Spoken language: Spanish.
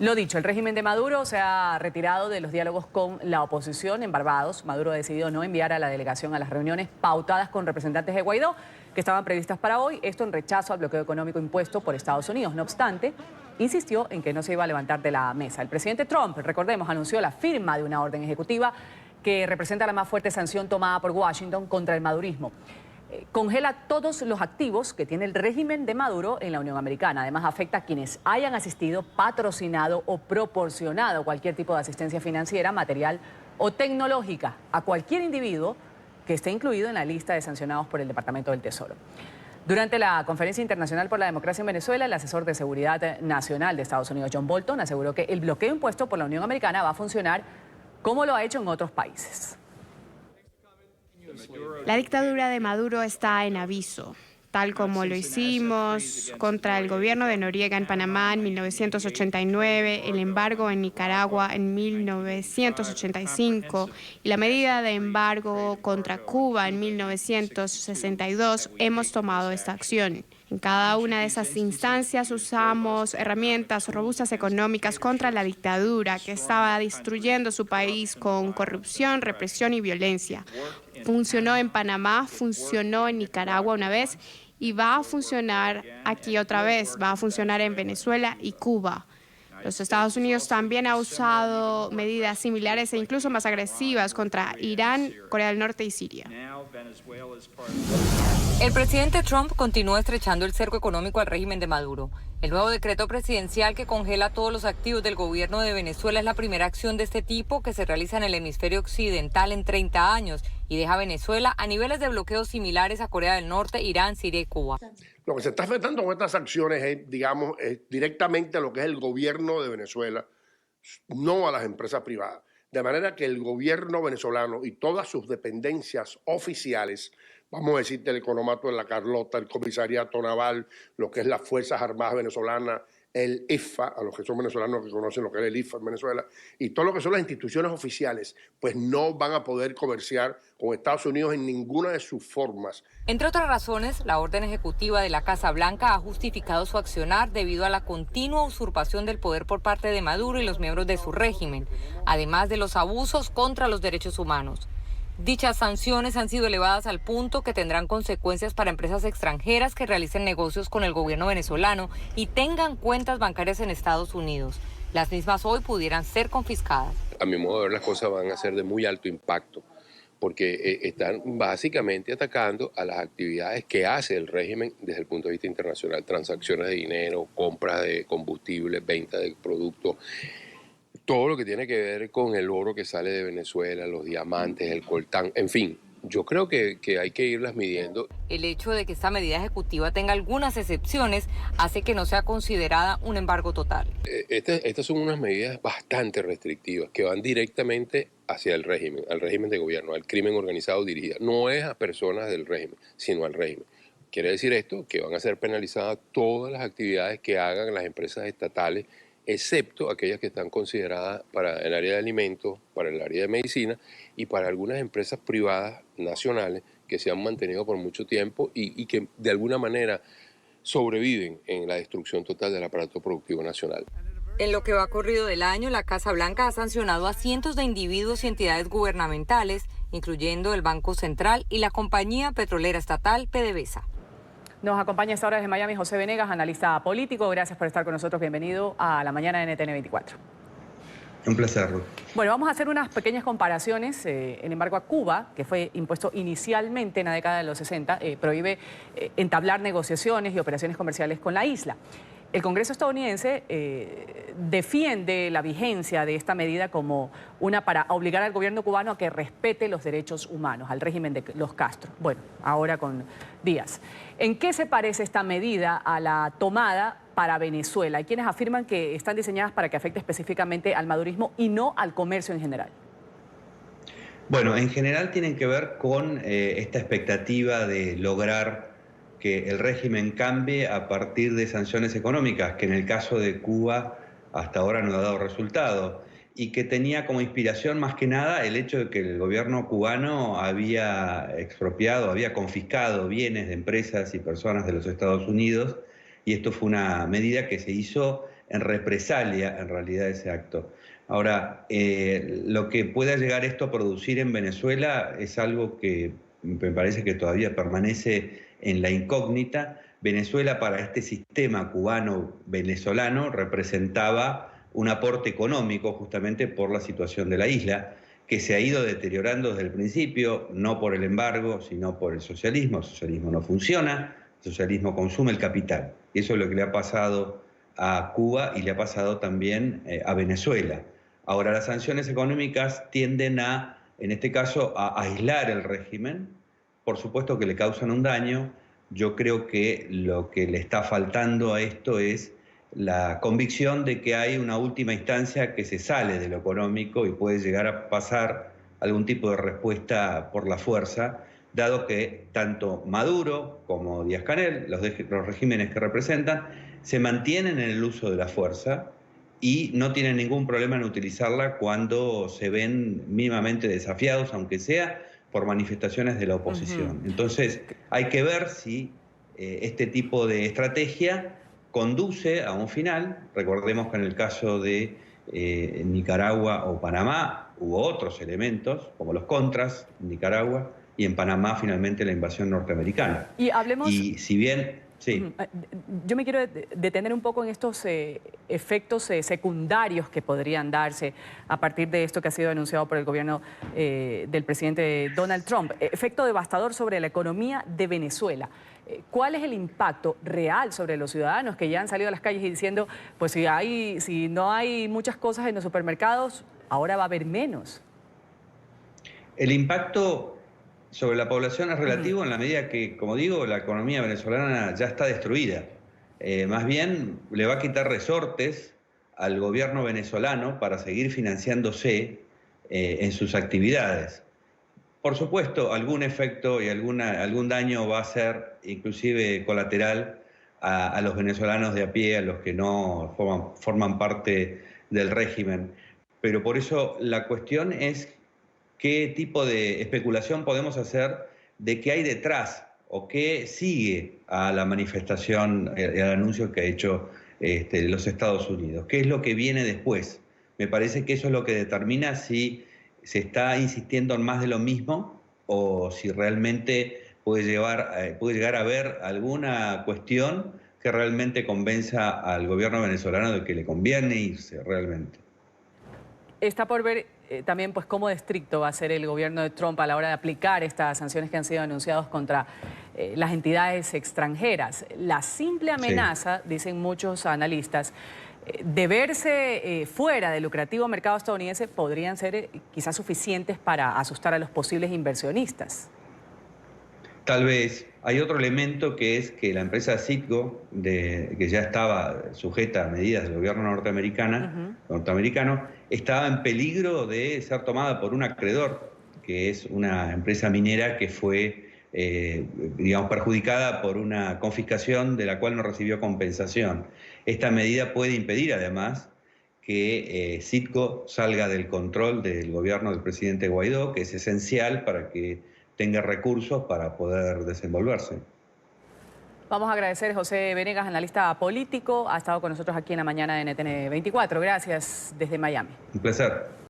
Lo dicho, el régimen de Maduro se ha retirado de los diálogos con la oposición en Barbados. Maduro ha decidido no enviar a la delegación a las reuniones pautadas con representantes de Guaidó, que estaban previstas para hoy, esto en rechazo al bloqueo económico impuesto por Estados Unidos. No obstante, insistió en que no se iba a levantar de la mesa. El presidente Trump, recordemos, anunció la firma de una orden ejecutiva que representa la más fuerte sanción tomada por Washington contra el madurismo. Congela todos los activos que tiene el régimen de Maduro en la Unión Americana. Además, afecta a quienes hayan asistido, patrocinado o proporcionado cualquier tipo de asistencia financiera, material o tecnológica a cualquier individuo que esté incluido en la lista de sancionados por el Departamento del Tesoro. Durante la Conferencia Internacional por la Democracia en Venezuela, el asesor de Seguridad Nacional de Estados Unidos, John Bolton, aseguró que el bloqueo impuesto por la Unión Americana va a funcionar como lo ha hecho en otros países. La dictadura de Maduro está en aviso, tal como lo hicimos contra el gobierno de Noriega en Panamá en 1989, el embargo en Nicaragua en 1985 y la medida de embargo contra Cuba en 1962. Hemos tomado esta acción. En cada una de esas instancias usamos herramientas robustas económicas contra la dictadura que estaba destruyendo su país con corrupción, represión y violencia. Funcionó en Panamá, funcionó en Nicaragua una vez y va a funcionar aquí otra vez, va a funcionar en Venezuela y Cuba. Los Estados Unidos también ha usado medidas similares e incluso más agresivas contra Irán, Corea del Norte y Siria. El presidente Trump continúa estrechando el cerco económico al régimen de Maduro. El nuevo decreto presidencial que congela todos los activos del gobierno de Venezuela es la primera acción de este tipo que se realiza en el hemisferio occidental en 30 años y deja a Venezuela a niveles de bloqueo similares a Corea del Norte, Irán, Siria y Cuba. Lo que se está afectando con estas acciones es, digamos, directamente a lo que es el gobierno de Venezuela, no a las empresas privadas. De manera que el gobierno venezolano y todas sus dependencias oficiales, vamos a decir, el Economato de la Carlota, el Comisariato Naval, lo que es las Fuerzas Armadas Venezolanas, el IFA, a los que son venezolanos que conocen lo que es el IFA en Venezuela, y todo lo que son las instituciones oficiales, pues no van a poder comerciar con Estados Unidos en ninguna de sus formas. Entre otras razones, la orden ejecutiva de la Casa Blanca ha justificado su accionar debido a la continua usurpación del poder por parte de Maduro y los miembros de su régimen, además de los abusos contra los derechos humanos. Dichas sanciones han sido elevadas al punto que tendrán consecuencias para empresas extranjeras que realicen negocios con el gobierno venezolano y tengan cuentas bancarias en Estados Unidos. Las mismas hoy pudieran ser confiscadas. A mi modo de ver, las cosas van a ser de muy alto impacto, porque están básicamente atacando a las actividades que hace el régimen desde el punto de vista internacional, transacciones de dinero, compras de combustible, venta de productos, todo lo que tiene que ver con el oro que sale de Venezuela, los diamantes, el coltán, en fin. Yo creo que hay que irlas midiendo. El hecho de que esta medida ejecutiva tenga algunas excepciones hace que no sea considerada un embargo total. Estas son unas medidas bastante restrictivas que van directamente hacia el régimen, al régimen de gobierno, al crimen organizado dirigida. No es a personas del régimen, sino al régimen. Quiere decir esto que van a ser penalizadas todas las actividades que hagan las empresas estatales, excepto aquellas que están consideradas para el área de alimentos, para el área de medicina y para algunas empresas privadas nacionales que se han mantenido por mucho tiempo y que de alguna manera sobreviven en la destrucción total del aparato productivo nacional. En lo que va corrido del año, la Casa Blanca ha sancionado a cientos de individuos y entidades gubernamentales, incluyendo el Banco Central y la compañía petrolera estatal PDVSA. Nos acompaña esta hora desde Miami José Venegas, analista político. Gracias por estar con nosotros. Bienvenido a la mañana de NTN 24. Un placer, Ruth. Bueno, vamos a hacer unas pequeñas comparaciones. El embargo a Cuba, que fue impuesto inicialmente en la década de los 60, prohíbe entablar negociaciones y operaciones comerciales con la isla. El Congreso estadounidense defiende la vigencia de esta medida como una para obligar al gobierno cubano a que respete los derechos humanos, al régimen de los Castro. Bueno, ahora con Díaz. ¿En qué se parece esta medida a la tomada para Venezuela? Hay quienes afirman que están diseñadas para que afecte específicamente al madurismo y no al comercio en general. Bueno, en general tienen que ver con esta expectativa de lograr que el régimen cambie a partir de sanciones económicas, que en el caso de Cuba hasta ahora no ha dado resultado, y que tenía como inspiración más que nada el hecho de que el gobierno cubano había expropiado, había confiscado bienes de empresas y personas de los Estados Unidos, y esto fue una medida que se hizo en represalia, en realidad, ese acto. Ahora, lo que pueda llegar esto a producir en Venezuela es algo que me parece que todavía permanece en la incógnita. Venezuela, para este sistema cubano-venezolano, representaba un aporte económico justamente por la situación de la isla, que se ha ido deteriorando desde el principio, no por el embargo, sino por el socialismo. El socialismo no funciona, el socialismo consume el capital. Y eso es lo que le ha pasado a Cuba y le ha pasado también a Venezuela. Ahora, las sanciones económicas tienden a, en este caso, a aislar el régimen. Por supuesto que le causan un daño. Yo creo que lo que le está faltando a esto es la convicción de que hay una última instancia que se sale de lo económico y puede llegar a pasar algún tipo de respuesta por la fuerza, dado que tanto Maduro como Díaz-Canel, los regímenes que representan, se mantienen en el uso de la fuerza y no tienen ningún problema en utilizarla cuando se ven mínimamente desafiados, aunque sea por manifestaciones de la oposición. Entonces, hay que ver si este tipo de estrategia conduce a un final. Recordemos que en el caso de Nicaragua o Panamá hubo otros elementos, como los contras en Nicaragua, y en Panamá finalmente la invasión norteamericana. Y hablemos... Y si bien... Sí. Yo me quiero detener un poco en estos efectos secundarios que podrían darse a partir de esto que ha sido anunciado por el gobierno del presidente Donald Trump. Efecto devastador sobre la economía de Venezuela. ¿Cuál es el impacto real sobre los ciudadanos que ya han salido a las calles y diciendo, pues si no hay muchas cosas en los supermercados, ahora va a haber menos? El impacto sobre la población es relativo en la medida que, como digo, la economía venezolana ya está destruida. Más bien le va a quitar resortes al gobierno venezolano para seguir financiándose en sus actividades. Por supuesto, algún efecto y algún daño va a ser inclusive colateral a los venezolanos de a pie, a los que no forman parte del régimen. Pero por eso la cuestión es qué tipo de especulación podemos hacer de qué hay detrás o qué sigue a la manifestación, al anuncio que ha hecho los Estados Unidos. ¿Qué es lo que viene después? Me parece que eso es lo que determina si se está insistiendo en más de lo mismo o si realmente puede llegar a haber alguna cuestión que realmente convenza al gobierno venezolano de que le conviene irse realmente. Está por ver también pues cómo de estricto va a ser el gobierno de Trump a la hora de aplicar estas sanciones que han sido anunciadas contra las entidades extranjeras. La simple amenaza, dicen muchos analistas, de verse fuera del lucrativo mercado estadounidense podrían ser quizás suficientes para asustar a los posibles inversionistas. Tal vez. Hay otro elemento que es que la empresa Citgo, que ya estaba sujeta a medidas del gobierno norteamericano, estaba en peligro de ser tomada por un acreedor, que es una empresa minera que fue, perjudicada por una confiscación de la cual no recibió compensación. Esta medida puede impedir, además, que Citgo salga del control del gobierno del presidente Guaidó, que es esencial para que tenga recursos para poder desenvolverse. Vamos a agradecer a José Venegas, analista político, ha estado con nosotros aquí en la mañana de NTN 24. Gracias desde Miami. Un placer.